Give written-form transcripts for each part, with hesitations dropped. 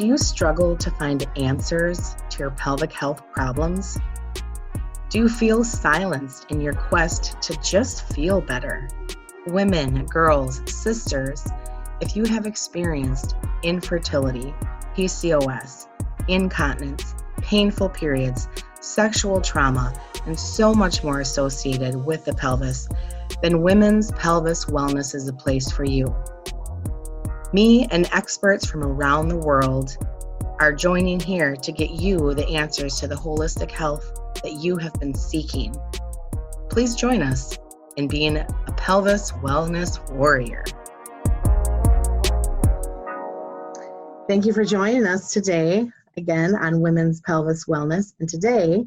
Do you struggle to find answers to your pelvic health problems? Do you feel silenced in your quest to just feel better? Women, girls, sisters, if you have experienced infertility, PCOS, incontinence, painful periods, sexual trauma, and so much more associated with the pelvis, then Women's Pelvis Wellness is a place for you. Me and experts from around the world are joining here to get you the answers to the holistic health that you have been seeking. Please join us in being a pelvis wellness warrior. Thank you for joining us today, again, on Women's Pelvis Wellness. And today,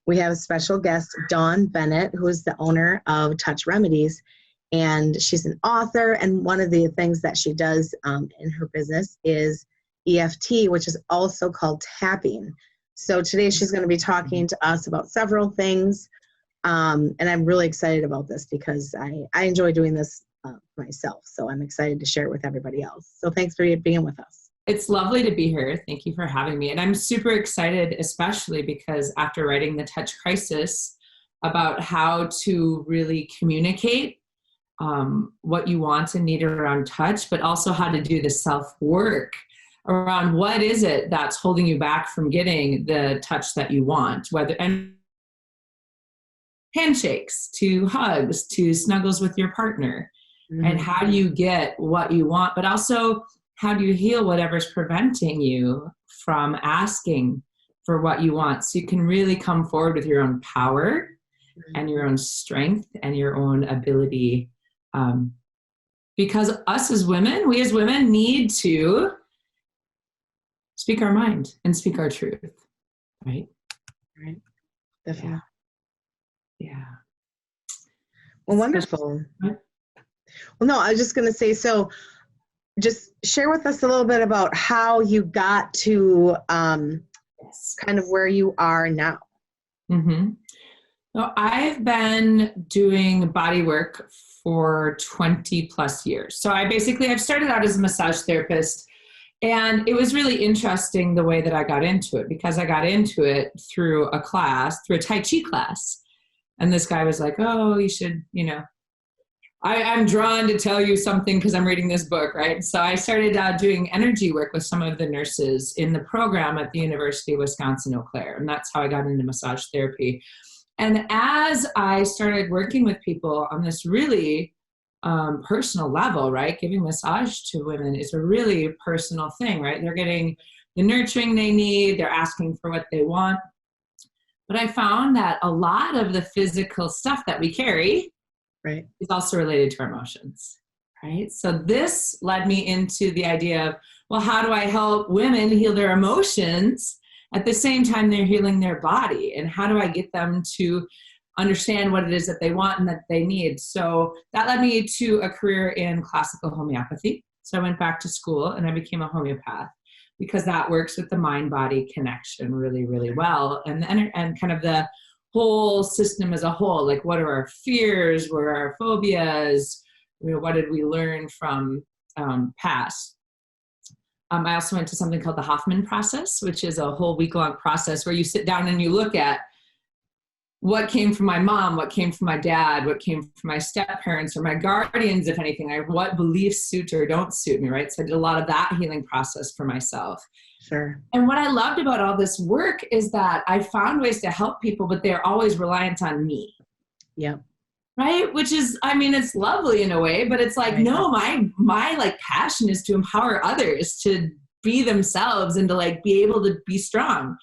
we have a special guest, Dawn Bennett, who is the owner of Touch Remedies. And she's an author, and one of the things that she does in her business is EFT, which is also called tapping. So today she's going to be talking to us about several things, and I'm really excited about this because I enjoy doing this myself. So I'm excited to share it with everybody else. So thanks for being with us. It's lovely to be here. Thank you for having me. And I'm super excited, especially because after writing The Touch Crisis about how to really communicate what you want and need around touch, but also how to do the self-work around what is it that's holding you back from getting the touch that you want, whether and handshakes to hugs to snuggles with your partner. Mm-hmm. And how do you get what you want, but also how do you heal whatever's preventing you from asking for what you want, so you can really come forward with your own power and your own strength and your own ability. Because us as women, we as women need to speak our mind and speak our truth, right? Right. Definitely. Yeah. Well, wonderful. Well, no, I was just going to say, so just share with us a little bit about how you got to kind of where you are now. Mm-hmm. Well, I've been doing body work for 20 plus years. So I've started out as a massage therapist, and it was really interesting the way that I got into it, because I got into it through a Tai Chi class. And this guy was like, oh, you should, I'm drawn to tell you something because I'm reading this book, right? So I started doing energy work with some of the nurses in the program at the University of Wisconsin-Eau Claire. And that's how I got into massage therapy. And as I started working with people on this really personal level, right? Giving massage to women is a really personal thing, right? They're getting the nurturing they need. They're asking for what they want. But I found that a lot of the physical stuff that we carry is also related to our emotions, right? So this led me into the idea of, well, how do I help women heal their emotions at the same time they're healing their body? And how do I get them to understand what it is that they want and that they need? So that led me to a career in classical homeopathy. So I went back to school and I became a homeopath, because that works with the mind-body connection really, really well. And kind of the whole system as a whole, like what are our fears, what are our phobias, what did we learn from past? I also went to something called the Hoffman process, which is a whole week-long process where you sit down and you look at what came from my mom, what came from my dad, what came from my step-parents or my guardians, if anything, what beliefs suit or don't suit me, right? So I did a lot of that healing process for myself. Sure. And what I loved about all this work is that I found ways to help people, but they're always reliant on me. Yeah. Right? Which is, it's lovely in a way, but it's like, no, my like passion is to empower others to be themselves and to like be able to be strong.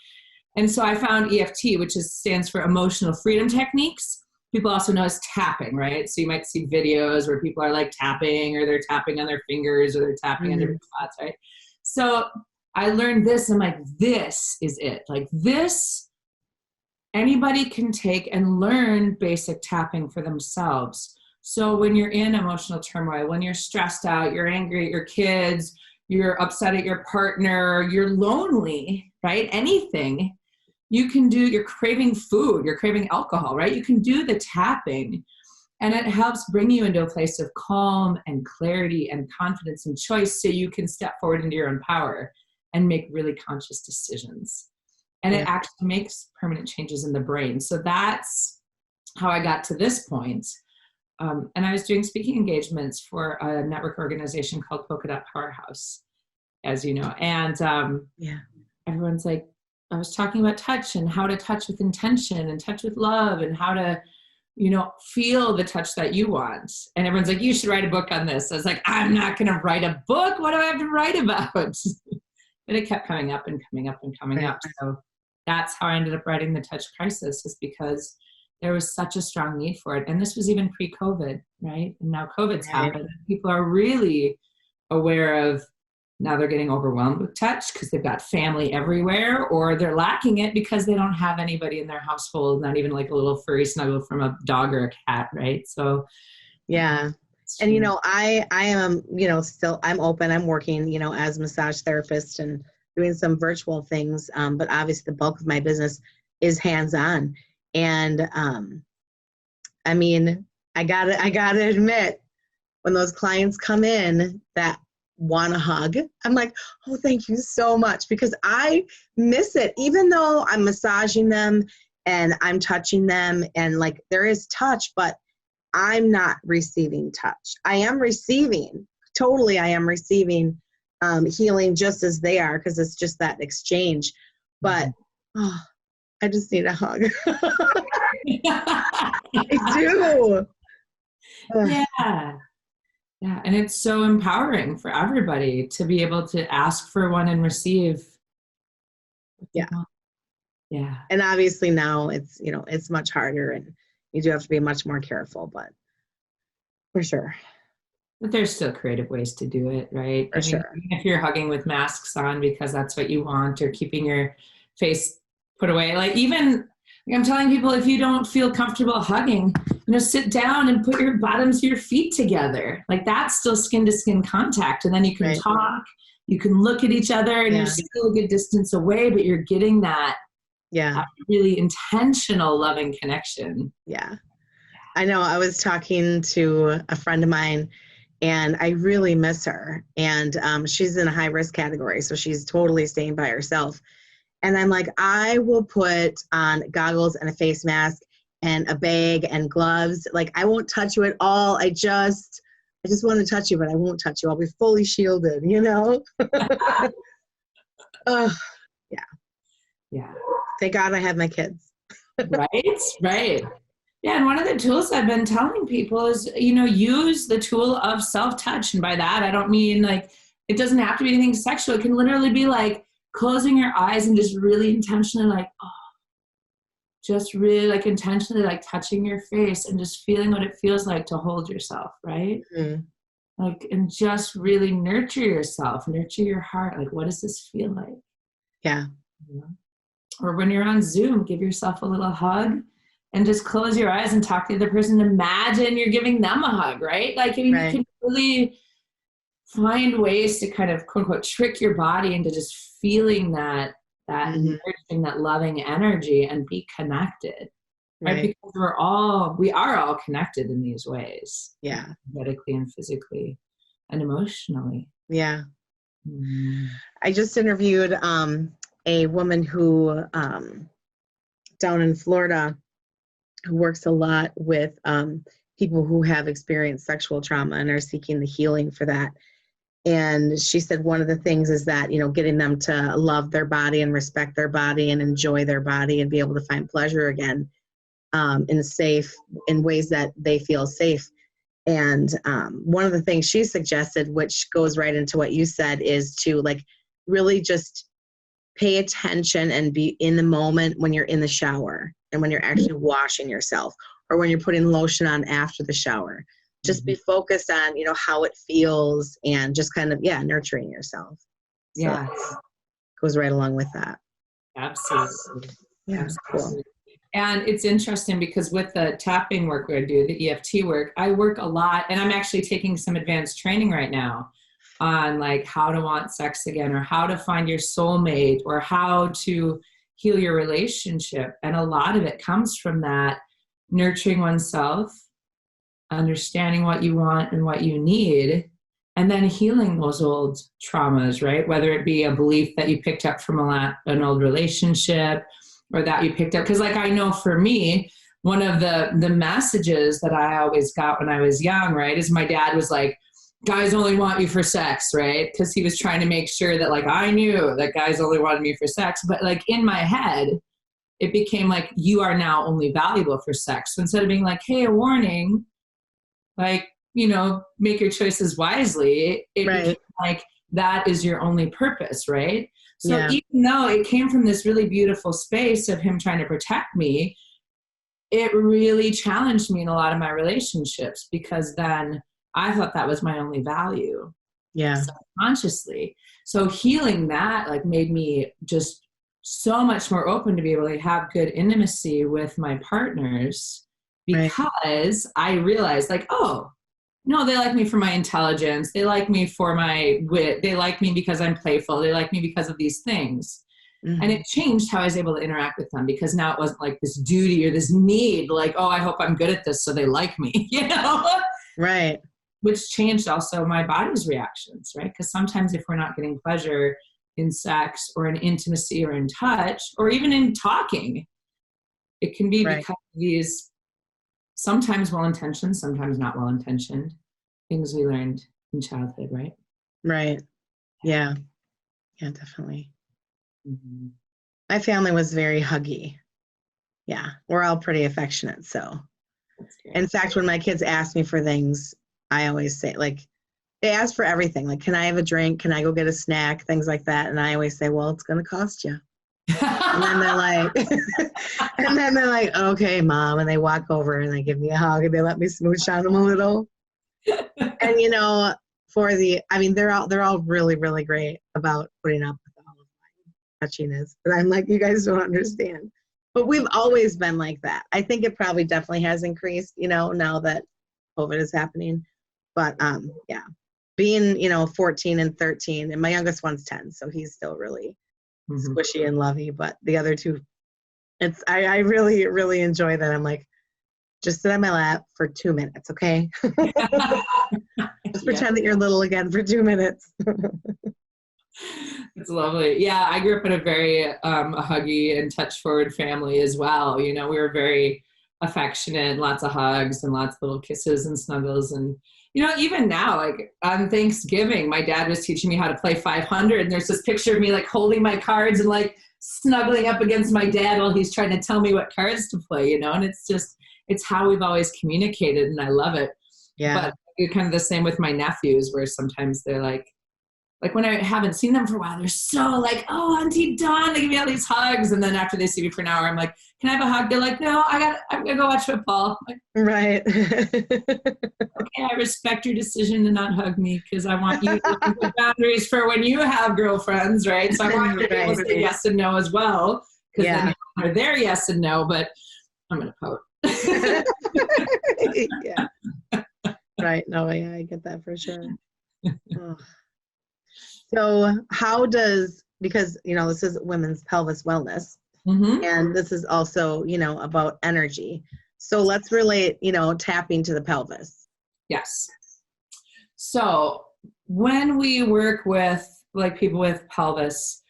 And so I found EFT, which stands for Emotional Freedom Techniques. People also know as tapping, right? So you might see videos where people are like tapping, or they're tapping on their fingers, or they're tapping on different spots, right? So I learned this, and I'm like, this is it. Like this, anybody can take and learn basic tapping for themselves. So when you're in emotional turmoil, when you're stressed out, you're angry at your kids, you're upset at your partner, you're lonely, right? Anything you can do, you're craving food, you're craving alcohol, right? You can do the tapping, and it helps bring you into a place of calm and clarity and confidence and choice, so you can step forward into your own power. and make really conscious decisions. And it actually makes permanent changes in the brain. So that's how I got to this point. And I was doing speaking engagements for a network organization called Polka Dot Powerhouse, as you know. And everyone's like, I was talking about touch and how to touch with intention and touch with love and how to, feel the touch that you want. And everyone's like, you should write a book on this. I was like, I'm not going to write a book. What do I have to write about? And it kept coming up and coming up and coming up. So that's how I ended up writing The Touch Crisis, is because there was such a strong need for it. And this was even pre-COVID, right? And now COVID's happened. People are really aware of, now they're getting overwhelmed with touch because they've got family everywhere, or they're lacking it because they don't have anybody in their household, not even like a little furry snuggle from a dog or a cat, right? So, yeah. And, I am, still, I'm open, I'm working, as a massage therapist and doing some virtual things. But obviously the bulk of my business is hands-on. And, I gotta admit, when those clients come in that want a hug, I'm like, oh, thank you so much, because I miss it. Even though I'm massaging them and I'm touching them and like there is touch, but I'm not receiving touch. I am receiving healing just as they are, because it's just that exchange. But I just need a hug. I do. Yeah. Yeah. And it's so empowering for everybody to be able to ask for one and receive. Yeah. Yeah. And obviously now it's, it's much harder and you do have to be much more careful, but for sure. But there's still creative ways to do it, right? For sure. Even if you're hugging with masks on because that's what you want, or keeping your face put away. Like I'm telling people, if you don't feel comfortable hugging, sit down and put your bottoms of your feet together. Like that's still skin to skin contact. And then you can talk, you can look at each other, and you're still a good distance away, but you're getting that really intentional loving connection. Yeah. I know I was talking to a friend of mine and I really miss her. And she's in a high risk category. So she's totally staying by herself. And I'm like, I will put on goggles and a face mask and a bag and gloves. Like, I won't touch you at all. I just want to touch you, but I won't touch you. I'll be fully shielded, Yeah. Yeah. Thank God I have my kids. Right. Yeah. And one of the tools I've been telling people is, use the tool of self-touch. And by that, I don't mean like, it doesn't have to be anything sexual. It can literally be like closing your eyes and just really intentionally just really like intentionally like touching your face and just feeling what it feels like to hold yourself, right? Mm-hmm. Like, and just really nurture yourself, nurture your heart. Like, what does this feel like? Yeah. Or when you're on Zoom, give yourself a little hug and just close your eyes and talk to the other person. Imagine you're giving them a hug, right? Like, you can really find ways to kind of quote unquote trick your body into just feeling that nourishing, that loving energy, and be connected, right? Because we are all connected in these ways, energetically and physically and emotionally. Yeah. I just interviewed a woman who down in Florida who works a lot with people who have experienced sexual trauma and are seeking the healing for that. And she said one of the things is that, getting them to love their body and respect their body and enjoy their body and be able to find pleasure again in ways that they feel safe. And one of the things she suggested, which goes right into what you said, is to like really just pay attention and be in the moment when you're in the shower and when you're actually washing yourself, or when you're putting lotion on after the shower. Just be focused on, how it feels and just kind of, nurturing yourself. So goes right along with that. Absolutely. Yeah. Absolutely. Cool. And it's interesting because with the tapping work I do, the EFT work, I work a lot, and I'm actually taking some advanced training right now on like how to want sex again, or how to find your soulmate, or how to heal your relationship. And a lot of it comes from that nurturing oneself, understanding what you want and what you need, and then healing those old traumas, right? Whether it be a belief that you picked up from an old relationship, or that you picked up. Because like, I know for me, one of the messages that I always got when I was young, right, is my dad was like, guys only want you for sex, right? Because he was trying to make sure that like I knew that guys only wanted me for sex. But like in my head, it became like, you are now only valuable for sex. So instead of being like, hey, a warning, like, you know, make your choices wisely, it became like, that is your only purpose, right? So even though it came from this really beautiful space of him trying to protect me, it really challenged me in a lot of my relationships, because then I thought that was my only value. Yeah. Subconsciously. So healing that like made me just so much more open to be able to have good intimacy with my partners, because I realized like, oh, no, they like me for my intelligence. They like me for my wit. They like me because I'm playful. They like me because of these things. Mm-hmm. And it changed how I was able to interact with them, because now it wasn't like this duty or this need, like, oh, I hope I'm good at this so they like me, you know? Right. Which changed also my body's reactions, right? Because sometimes if we're not getting pleasure in sex or in intimacy or in touch or even in talking, it can be because of these sometimes well-intentioned, sometimes not well-intentioned things we learned in childhood, right? Right. Yeah. Yeah, definitely. Mm-hmm. My family was very huggy. Yeah. We're all pretty affectionate. So in fact, when my kids ask me for things, I always say, like, they ask for everything. Like, can I have a drink? Can I go get a snack? Things like that. And I always say, well, it's going to cost you. And then they're like, okay, Mom. And they walk over and they give me a hug and they let me smooch on them a little. And, you know, they're all really, really great about putting up with all of my touchiness. But I'm like, you guys don't understand. But we've always been like that. I think it probably definitely has increased, you know, now that COVID is happening. But yeah, being, you know, 14 and 13, and my youngest one's 10, so he's still really squishy and lovey. But the other two, I really, really enjoy that. I'm like, just sit on my lap for 2 minutes, okay? Just pretend that you're little again for 2 minutes. It's lovely. Yeah, I grew up in a very a huggy and touch-forward family as well. You know, we were very affectionate, lots of hugs and lots of little kisses and snuggles. And, you know, even now, like on Thanksgiving, my dad was teaching me how to play 500. And there's this picture of me like holding my cards and like snuggling up against my dad while he's trying to tell me what cards to play, you know? And it's how we've always communicated, and I love it. Yeah. But it's kind of the same with my nephews, where sometimes they're like when I haven't seen them for a while, they're so like, oh, Auntie Dawn, they give me all these hugs. And then after they see me for an hour, I'm like, can I have a hug? They're like, no, I'm going to go watch football. Like, right. Okay, I respect your decision to not hug me, because I want you to put boundaries for when you have girlfriends, right? So I want you to be able to say yes and no as well, because then you are their yes and no, but I'm going to pout. Yeah. Right. No, yeah, I get that for sure. Oh. So because, you know, this is women's pelvis wellness, and this is also, you know, about energy. So let's relate, you know, tapping to the pelvis. Yes. So when we work with like people with pelvis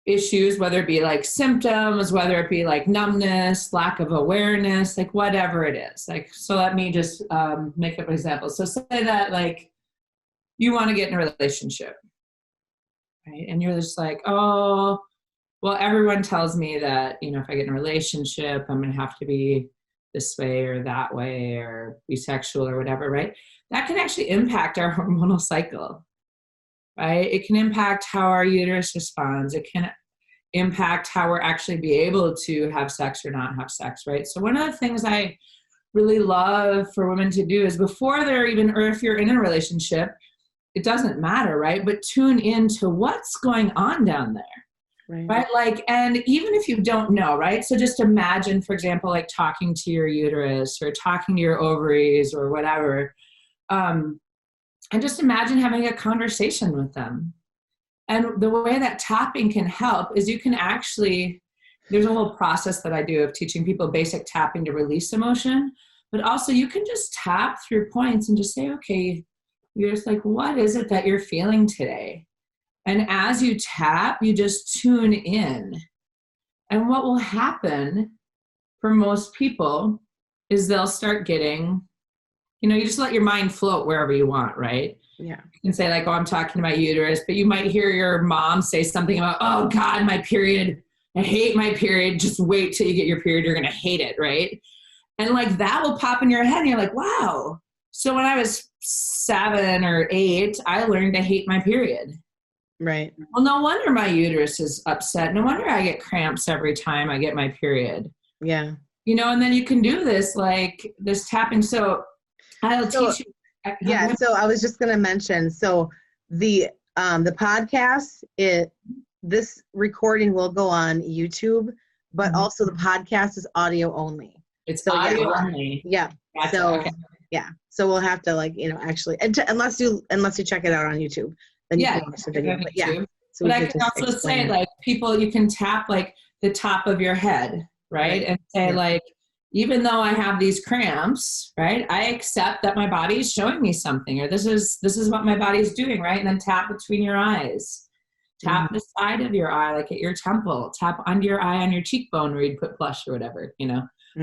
issues, whether it be like symptoms, whether it be like numbness, lack of awareness, like whatever it is, like, so let me just make up an example. So say that like you want to get in a relationship, right? And you're just like, oh, well, everyone tells me that, you know, if I get in a relationship, I'm going to have to be this way or that way or be sexual or whatever, right? That can actually impact our hormonal cycle, right? It can impact how our uterus responds. It can impact how we're actually be able to have sex or not have sex, right? So one of the things I really love for women to do is before they're even, or if you're in a relationship, it doesn't matter, right? But tune into what's going on down there, right? Like, and even if you don't know, right? So just imagine, for example, like talking to your uterus or talking to your ovaries or whatever. And just imagine having a conversation with them. And the way that tapping can help is you can actually, there's a whole process that I do of teaching people basic tapping to release emotion, but also you can just tap through points and just say, okay, You're just like, what is it that you're feeling today? And as you tap, you just tune in. And what will happen for most people is they'll start getting, you just let your mind float wherever you want, right? Yeah. You can say like, oh, I'm talking to my uterus, but you might hear your mom say something about, oh God, my period. I hate my period. Just wait till you get your period. You're going to hate it, right? And like that will pop in your head and you're like, wow. So when I was 7 or 8, I learned to hate my period. Right. Well, no wonder my uterus is upset. No wonder I get cramps every time I get my period. Yeah. And then you can do this, like this tapping. So I'll teach you. Yeah. So I was just going to mention, so the podcast, this recording will go on YouTube, but also the podcast is audio only. It's audio only. Yeah. Gotcha. So, okay. Yeah. So we'll have to actually, unless you check it out on YouTube, then you can watch the video. But yeah. So but I can also say, like, people, you can tap like the top of your head, right? And say like, even though I have these cramps, right, I accept that my body is showing me something, or this is what my body is doing, right? And then tap between your eyes. Tap the side of your eye, like at your temple. Tap under your eye on your cheekbone where you'd put blush or whatever,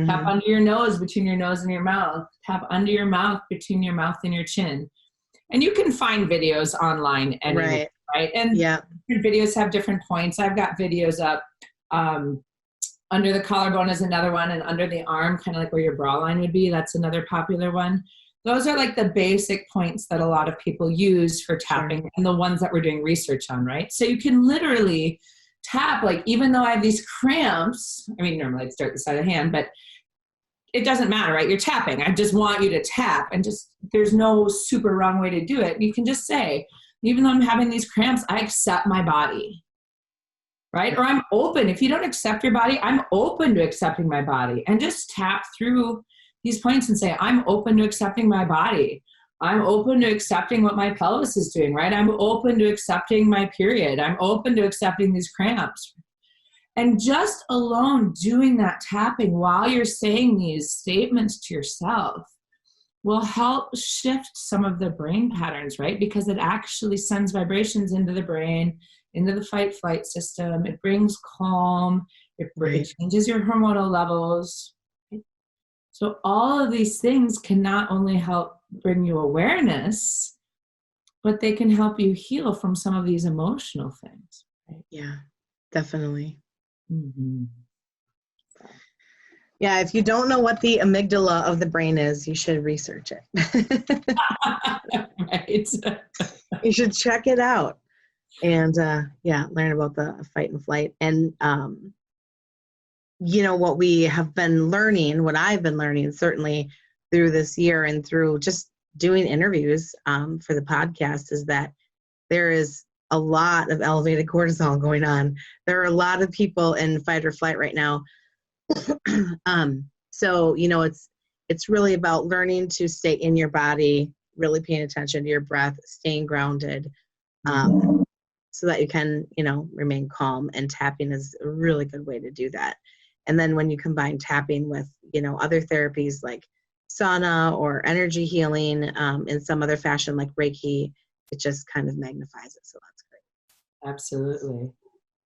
Tap under your nose, between your nose and your mouth. Tap under your mouth, between your mouth and your chin. And you can find videos online anyway, right? And different videos have different points. I've got videos up. Under the collarbone is another one, and under the arm, kind of like where your bra line would be, that's another popular one. Those are like the basic points that a lot of people use for tapping and the ones that we're doing research on, right? So you can literally tap, like, even though I have these cramps, I mean, normally I'd start the side of the hand, but it doesn't matter, right? You're tapping. I just want you to tap, and just, there's no super wrong way to do it. You can just say, even though I'm having these cramps, I accept my body. Right? Or I'm open. If you don't accept your body, I'm open to accepting my body. And just tap through these points and say, I'm open to accepting my body. I'm open to accepting what my pelvis is doing, right? I'm open to accepting my period. I'm open to accepting these cramps. And just alone doing that tapping while you're saying these statements to yourself will help shift some of the brain patterns, right? Because it actually sends vibrations into the brain, into the fight-flight system. It brings calm. It changes your hormonal levels. So all of these things can not only help bring you awareness, but they can help you heal from some of these emotional things. Right? Yeah, definitely. Mm-hmm. Yeah, if you don't know what the amygdala of the brain is, you should research it. Right. You should check it out. And learn about the fight and flight. And what we have been learning, what I've been learning certainly through this year and through just doing interviews for the podcast, is that there is a lot of elevated cortisol going on. There are a lot of people in fight or flight right now. So it's really about learning to stay in your body, really paying attention to your breath, staying grounded. So that you can, remain calm, and tapping is a really good way to do that. And then when you combine tapping with, other therapies like sauna or energy healing in some other fashion like Reiki, it just kind of magnifies it. So that's great. Absolutely.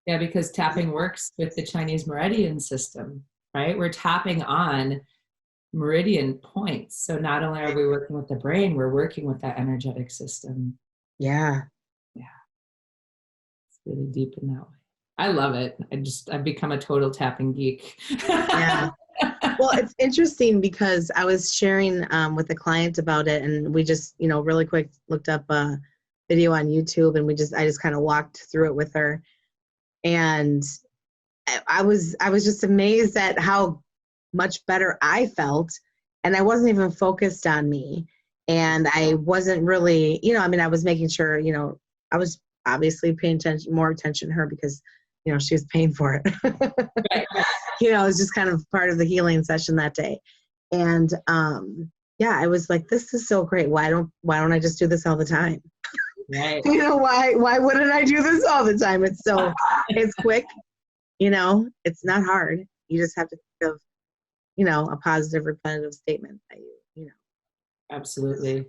Yeah, because tapping works with the Chinese meridian system, right? We're tapping on meridian points. So not only are we working with the brain, we're working with that energetic system. Yeah. Really deep in that way. I love it. I've become a total tapping geek. Yeah. Well, it's interesting because I was sharing with a client about it, and we just, really quick looked up a video on YouTube, and I just kind of walked through it with her. And I was just amazed at how much better I felt. And I wasn't even focused on me. And I wasn't really, I was making sure, I was obviously paying more attention to her because, she was paying for it. Right. It was just kind of part of the healing session that day. And I was like, this is so great. Why don't I just do this all the time? Right. Why wouldn't I do this all the time? It's quick, it's not hard. You just have to think of, a positive repetitive statement that you. Absolutely.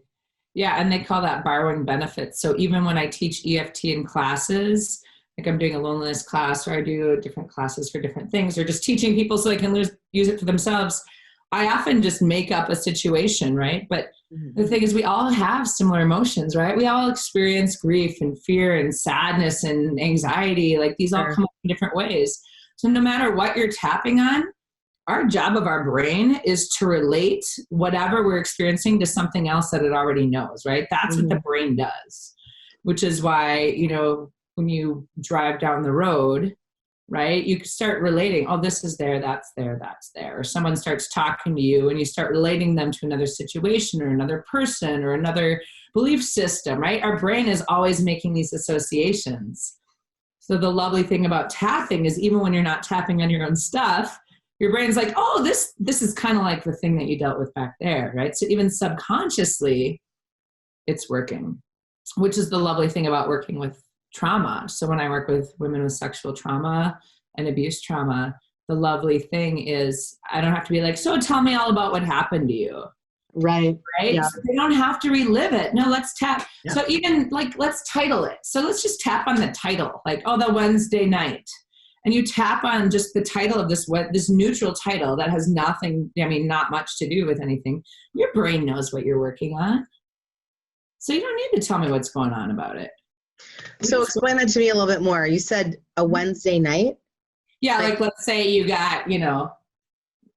Yeah, and they call that borrowing benefits. So even when I teach EFT in classes, like I'm doing a loneliness class, or I do different classes for different things, or just teaching people so they can use it for themselves, I often just make up a situation, right? But the thing is, we all have similar emotions, right? We all experience grief and fear and sadness and anxiety. Like these all come up in different ways. So no matter what you're tapping on, our job of our brain is to relate whatever we're experiencing to something else that it already knows, right? That's what the brain does, which is why, you know, when you drive down the road, right, you start relating, oh, this is there, that's there, that's there. Or someone starts talking to you and you start relating them to another situation or another person or another belief system, right? Our brain is always making these associations. So the lovely thing about tapping is even when you're not tapping on your own stuff, your brain's like, oh, this is kind of like the thing that you dealt with back there, right? So even subconsciously, it's working, which is the lovely thing about working with trauma. So when I work with women with sexual trauma and abuse trauma, the lovely thing is I don't have to be like, so tell me all about what happened to you. Right. Yeah. So they don't have to relive it. No, let's tap. Yeah. So even like, let's title it. So let's just tap on the title, like, oh, the Wednesday night. And you tap on just the title of this neutral title that has nothing, I mean, not much to do with anything. Your brain knows what you're working on. So you don't need to tell me what's going on about it. So explain that to me a little bit more. You said a Wednesday night? Yeah, like let's say you got, you know,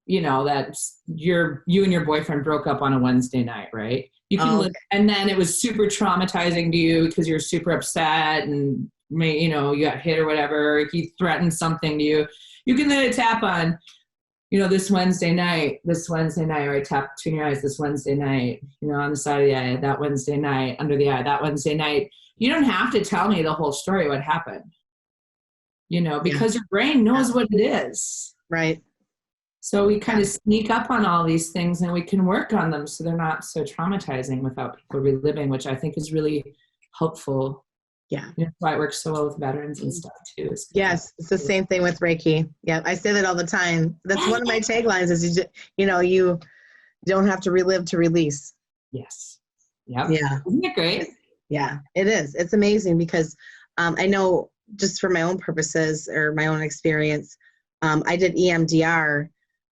that you and your boyfriend broke up on a Wednesday night, right? You can live, and then it was super traumatizing to you because you're super upset and you know, you got hit or whatever, he threatened something to you. You can then tap on, you know, this Wednesday night, or I tap between your eyes, this Wednesday night, you know, on the side of the eye, that Wednesday night, under the eye, that Wednesday night. You don't have to tell me the whole story, what happened, you know, because your brain knows what it is. Right. So we kind of sneak up on all these things and we can work on them so they're not so traumatizing without people reliving, which I think is really helpful. Yeah. That's why it works so well with veterans and stuff too. Yes. It's the same thing with Reiki. Yeah. I say that all the time. That's one of my taglines is, you don't have to relive to release. Yes. Yep. Yeah. Isn't it great? Yeah, it is. It's amazing because I know just for my own purposes or my own experience, I did EMDR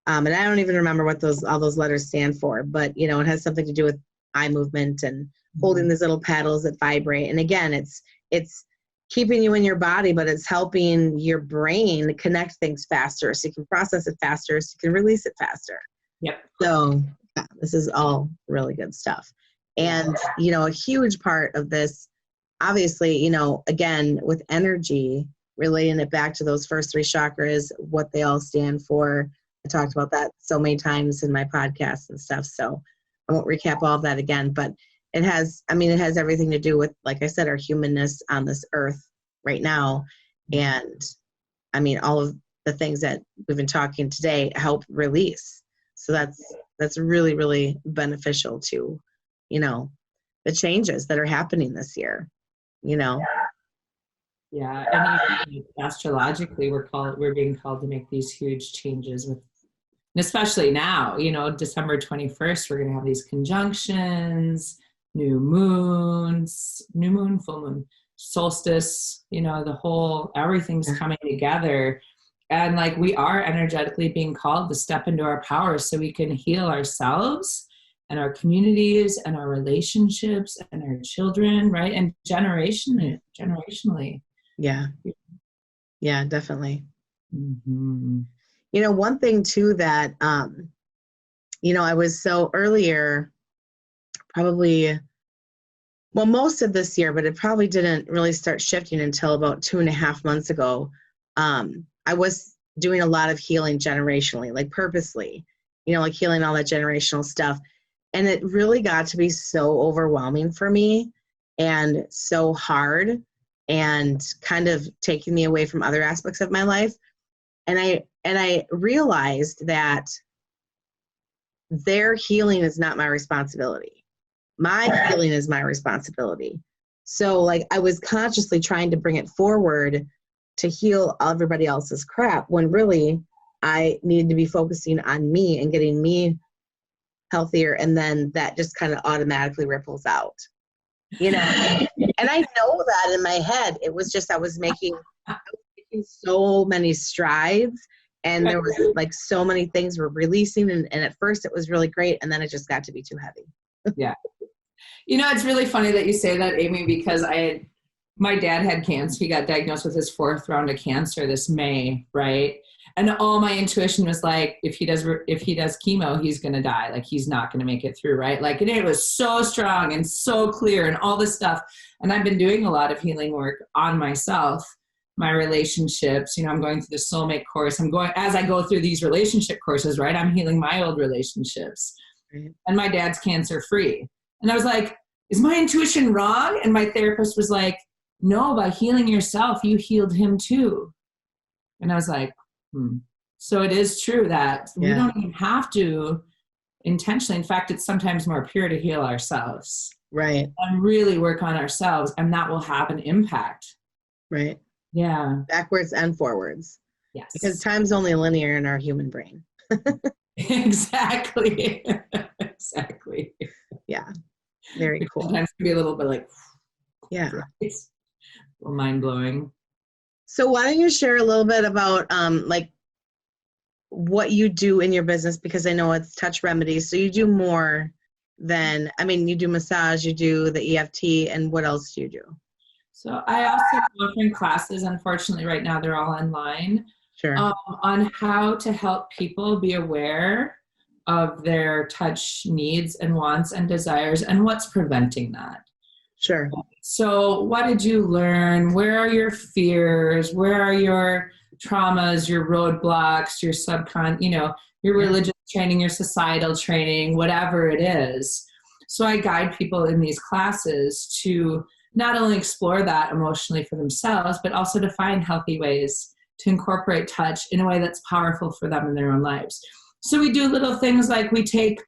and I don't even remember what all those letters stand for, but you know, it has something to do with eye movement and holding these little paddles that vibrate. And again, it's keeping you in your body, but it's helping your brain connect things faster so you can process it faster, so you can release it faster. Yep. So yeah, this is all really good stuff. And, you know, a huge part of this, obviously, you know, again, with energy, relating it back to those first three chakras, what they all stand for. I talked about that so many times in my podcasts and stuff. So I won't recap all of that again, but it has everything to do with, like I said, our humanness on this earth right now. And I mean, all of the things that we've been talking today help release. So that's really, really beneficial to, you know, the changes that are happening this year, you know. Yeah, and even astrologically, we're being called to make these huge changes with, and especially now, you know, December 21st, we're going to have these conjunctions, new moon, full moon, solstice, you know, everything's coming together. And like we are energetically being called to step into our power so we can heal ourselves and our communities and our relationships and our children, right? And generationally. Yeah. Yeah, definitely. Mm-hmm. You know, one thing too that, you know, I was so earlier, probably, well, most of this year, but it probably didn't really start shifting until about 2.5 months ago. I was doing a lot of healing generationally, like purposely, you know, like healing all that generational stuff. And it really got to be so overwhelming for me and so hard and kind of taking me away from other aspects of my life. And I realized that their healing is not my responsibility. My healing is my responsibility. So like I was consciously trying to bring it forward to heal everybody else's crap when really I needed to be focusing on me and getting me healthier, and then that just kind of automatically ripples out, you know. And I know that in my head. It was just I was making so many strides, and there was like so many things were releasing, and at first it was really great, and then it just got to be too heavy. Yeah. You know, it's really funny that you say that, Amy, because my dad had cancer. He got diagnosed with his 4th round of cancer this May, right? And all my intuition was like, if he does chemo, he's going to die. Like, he's not going to make it through, right? Like, and it was so strong and so clear and all this stuff. And I've been doing a lot of healing work on myself, my relationships. You know, I'm going through the soulmate course. As I go through these relationship courses, right? I'm healing my old relationships. Right. And my dad's cancer free. And I was like, is my intuition wrong? And my therapist was like, no, by healing yourself, you healed him too. And I was like, So it is true that we don't even have to intentionally. In fact, it's sometimes more pure to heal ourselves. Right. And really work on ourselves, and that will have an impact. Right. Yeah. Backwards and forwards. Yes. Because time's only linear in our human brain. Exactly. Exactly. Yeah. Very cool. Sometimes it can be a little bit like, it's mind blowing. So why don't you share a little bit about like what you do in your business, because I know it's touch remedies. So you do more than, I mean, you do massage, you do the EFT, and what else do you do? So I also offer classes. Unfortunately, right now they're all online. Sure. On how to help people be aware of their touch needs and wants and desires and what's preventing that. Sure. So what did you learn? Where are your fears? Where are your traumas, your roadblocks, your your religious training, your societal training, whatever it is. So I guide people in these classes to not only explore that emotionally for themselves, but also to find healthy ways to incorporate touch in a way that's powerful for them in their own lives. So we do little things like we take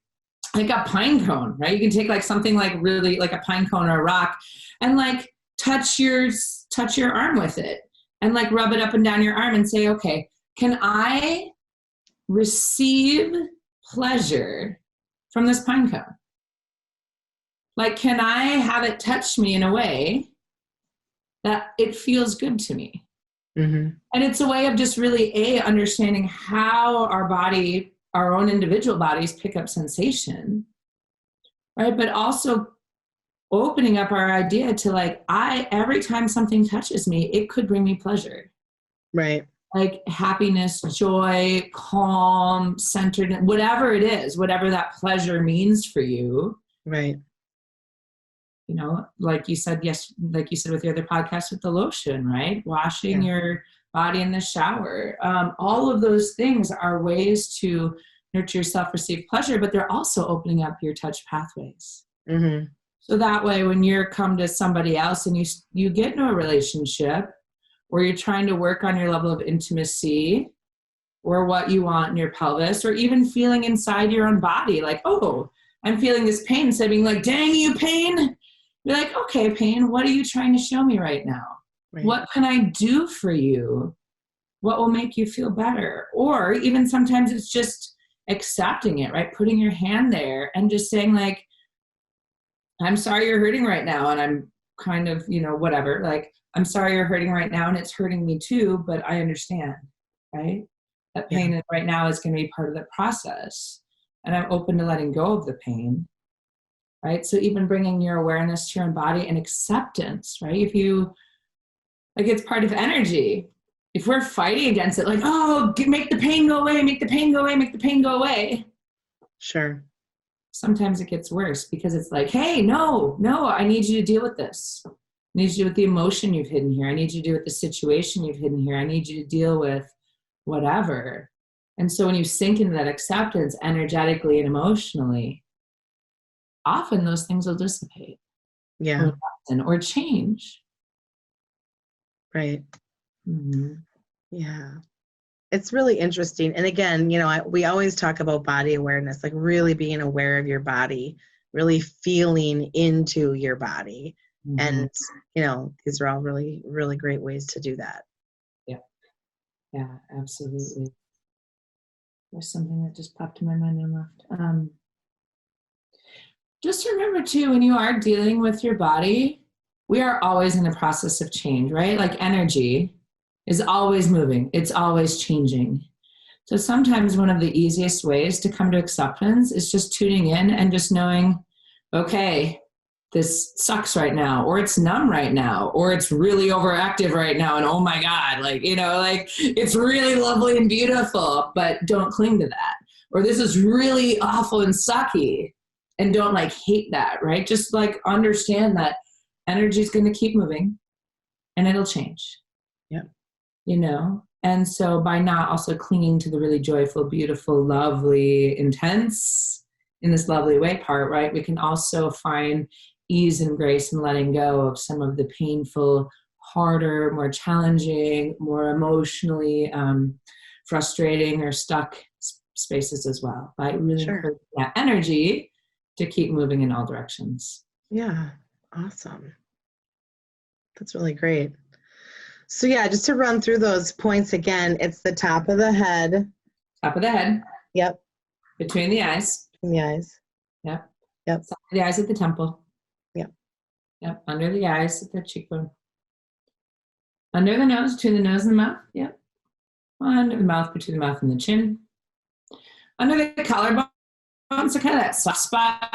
like a pine cone, right? You can take like something like really like a pine cone or a rock and like touch your arm with it and like rub it up and down your arm and say, okay, can I receive pleasure from this pine cone? Like, can I have it touch me in a way that it feels good to me? Mm-hmm. And it's a way of just really understanding how our own individual bodies pick up sensation, right? But also opening up our idea to like, every time something touches me, it could bring me pleasure. Right. Like happiness, joy, calm, centered, whatever it is, whatever that pleasure means for you. Right. You know, like you said with your other podcast with the lotion, right? Washing your body in the shower. All of those things are ways to nurture yourself, receive pleasure, but they're also opening up your touch pathways. Mm-hmm. So that way, when you come to somebody else and you get into a relationship where you're trying to work on your level of intimacy or what you want in your pelvis, or even feeling inside your own body, like, oh, I'm feeling this pain, instead of being like, dang you, pain. You're like, okay, pain, what are you trying to show me right now? Right. What can I do for you? What will make you feel better? Or even sometimes it's just accepting it, right? Putting your hand there and just saying like, I'm sorry you're hurting right now. And I'm kind of, whatever, like, I'm sorry you're hurting right now and it's hurting me too, but I understand, right? That pain right now is going to be part of the process. And I'm open to letting go of the pain. Right? So even bringing your awareness to your own body and acceptance, right? If you, like, it's part of energy. If we're fighting against it, like, oh, make the pain go away, make the pain go away, make the pain go away. Sure. Sometimes it gets worse because it's like, hey, no, I need you to deal with this. I need you to deal with the emotion you've hidden here. I need you to deal with the situation you've hidden here. I need you to deal with whatever. And so when you sink into that acceptance energetically and emotionally, often those things will dissipate. Yeah. Or change. Right. Mm-hmm. Yeah. It's really interesting. And again, we always talk about body awareness, like really being aware of your body, really feeling into your body. Mm-hmm. And, these are all really, really great ways to do that. Yeah. Yeah, absolutely. There's something that just popped in my mind and left. just remember too, when you are dealing with your body, we are always in a process of change, right? Like energy is always moving. It's always changing. So sometimes one of the easiest ways to come to acceptance is just tuning in and just knowing, okay, this sucks right now, or it's numb right now, or it's really overactive right now. And oh my God, like, like it's really lovely and beautiful, but don't cling to that. Or this is really awful and sucky, and don't like hate that, right? Just like understand that energy is going to keep moving and it'll change. Yeah. And so by not also clinging to the really joyful, beautiful, lovely, intense in this lovely way part, right? We can also find ease and grace and letting go of some of the painful, harder, more challenging, more emotionally frustrating or stuck spaces as well. By really encouraging that energy to keep moving in all directions. Yeah. Awesome. That's really great. So yeah, just to run through those points again, it's the top of the head. Top of the head. Yep. Between the eyes. Between the eyes. Yep. Yep. Side of the eyes at the temple. Yep. Yep. Under the eyes at the cheekbone. Under the nose, between the nose and the mouth. Yep. Under the mouth, between the mouth and the chin. Under the collarbone, so kind of that soft spot,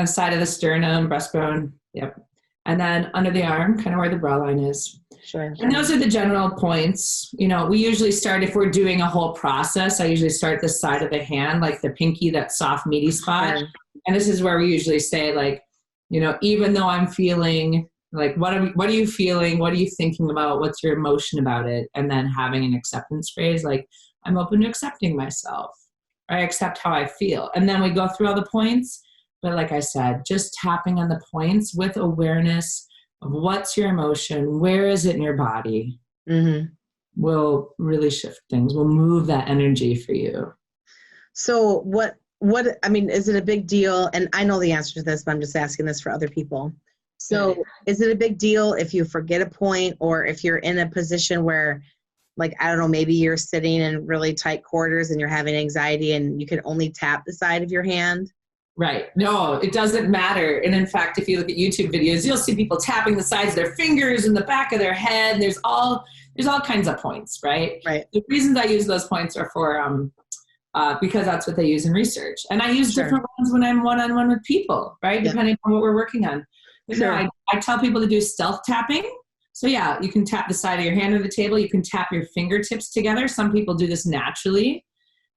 side of the sternum, breastbone. Yep. And then under the arm, kind of where the brow line is. Sure. And those are the general points. We usually start, if we're doing a whole process, I usually start the side of the hand, like the pinky, that soft, meaty spot. Sure. And this is where we usually say, like, even though I'm feeling, like, what are you feeling? What are you thinking about? What's your emotion about it? And then having an acceptance phrase, like, I'm open to accepting myself. I accept how I feel. And then we go through all the points. But like I said, just tapping on the points with awareness of what's your emotion, where is it in your body, will really shift things, will move that energy for you. So what, is it a big deal? And I know the answer to this, but I'm just asking this for other people. So is it a big deal if you forget a point, or if you're in a position where, like, I don't know, maybe you're sitting in really tight quarters and you're having anxiety and you can only tap the side of your hand? Right. No, it doesn't matter. And in fact, if you look at YouTube videos, you'll see people tapping the sides of their fingers and the back of their head. There's all kinds of points, right? Right. The reasons I use those points are for, because that's what they use in research. And I use different ones when I'm one-on-one with people, right? Depending on what we're working on. But no, I tell people to do stealth tapping. So yeah, you can tap the side of your hand on the table. You can tap your fingertips together. Some people do this naturally,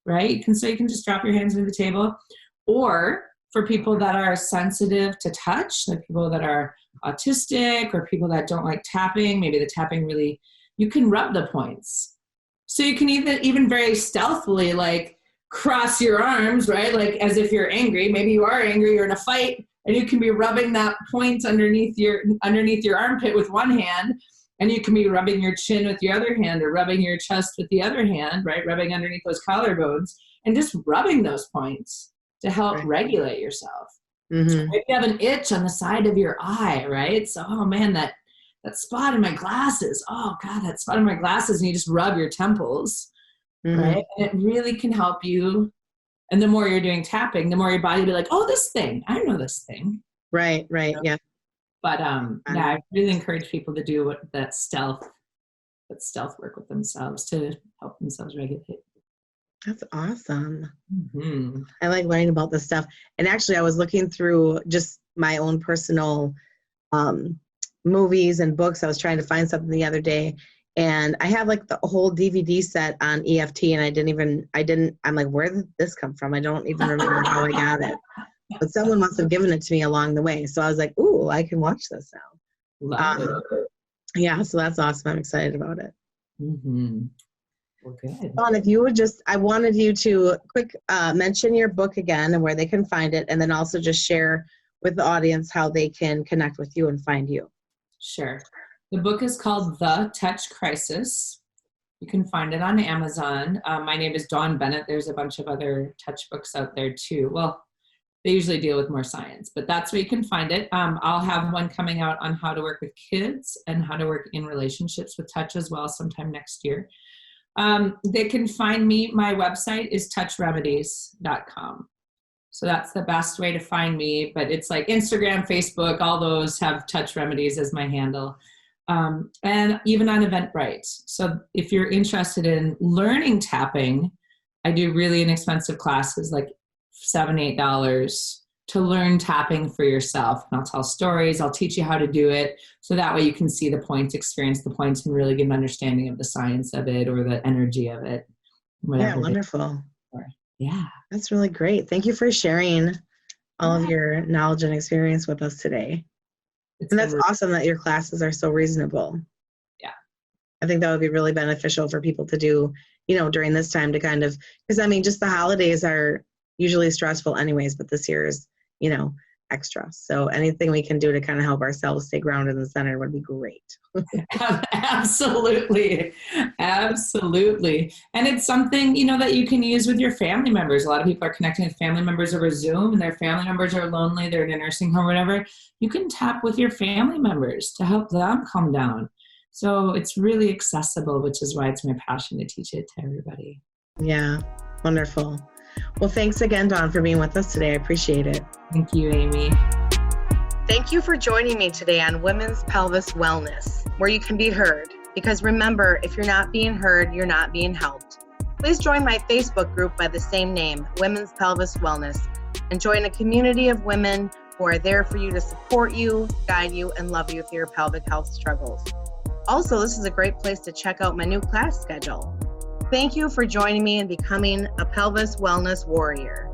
right? You can just drop your hands on the table. Or for people that are sensitive to touch, like people that are autistic or people that don't like tapping, maybe the tapping really, you can rub the points. So you can even very stealthily, like, cross your arms, right? Like as if you're angry. Maybe you are angry, you're in a fight, and you can be rubbing that point underneath your armpit with one hand, and you can be rubbing your chin with your other hand, or rubbing your chest with the other hand, right? Rubbing underneath those collarbones, and just rubbing those points to help regulate yourself. If you have an itch on the side of your eye, right? So, oh man, that spot in my glasses. Oh God, that spot in my glasses. And you just rub your temples, right? And it really can help you. And the more you're doing tapping, the more your body will be like, oh, this thing, I know this thing. Right. Yeah. But I really encourage people to do that stealth work with themselves to help themselves regulate. That's awesome. I like learning about this stuff. And actually, I was looking through just my own personal movies and books. I was trying to find something the other day, and I have like the whole DVD set on EFT, and I'm like, where did this come from? I don't even remember how I got it. But someone must have given it to me along the way. So I was like, ooh, I can watch this now. Love it. Yeah, so that's awesome. I'm excited about it. Well, good. Dawn, if you would I wanted you to mention your book again and where they can find it, and then also just share with the audience how they can connect with you and find you. Sure. The book is called The Touch Crisis. You can find it on Amazon. My name is Dawn Bennett. There's a bunch of other touch books out there too. Well, they usually deal with more science, but that's where you can find it. I'll have one coming out on how to work with kids and how to work in relationships with touch as well sometime next year. They can find me. My website is touchremedies.com. So that's the best way to find me. But it's like Instagram, Facebook, all those have Touch Remedies as my handle. And even on Eventbrite. So if you're interested in learning tapping, I do really inexpensive classes, like $7, $8 to learn tapping for yourself. And I'll tell stories. I'll teach you how to do it. So that way you can see the points, experience the points, and really get an understanding of the science of it or the energy of it. Yeah, wonderful. Yeah. That's really great. Thank you for sharing all of your knowledge and experience with us today. And that's awesome that your classes are so reasonable. Yeah. I think that would be really beneficial for people to do, during this time to kind of, because just the holidays are usually stressful anyways, but this year is, extra. So anything we can do to kind of help ourselves stay grounded in the center would be great. Absolutely. Absolutely. And it's something, that you can use with your family members. A lot of people are connecting with family members over Zoom and their family members are lonely. They're in a nursing home or whatever. You can tap with your family members to help them calm down. So it's really accessible, which is why it's my passion to teach it to everybody. Yeah. Wonderful. Well, thanks again, Dawn, for being with us today. I appreciate it. Thank you, Amy. Thank you for joining me today on Women's Pelvis Wellness, where you can be heard. Because remember, if you're not being heard, you're not being helped. Please join my Facebook group by the same name, Women's Pelvis Wellness, and join a community of women who are there for you to support you, guide you, and love you through your pelvic health struggles. Also, this is a great place to check out my new class schedule. Thank you for joining me and becoming a pelvis wellness warrior.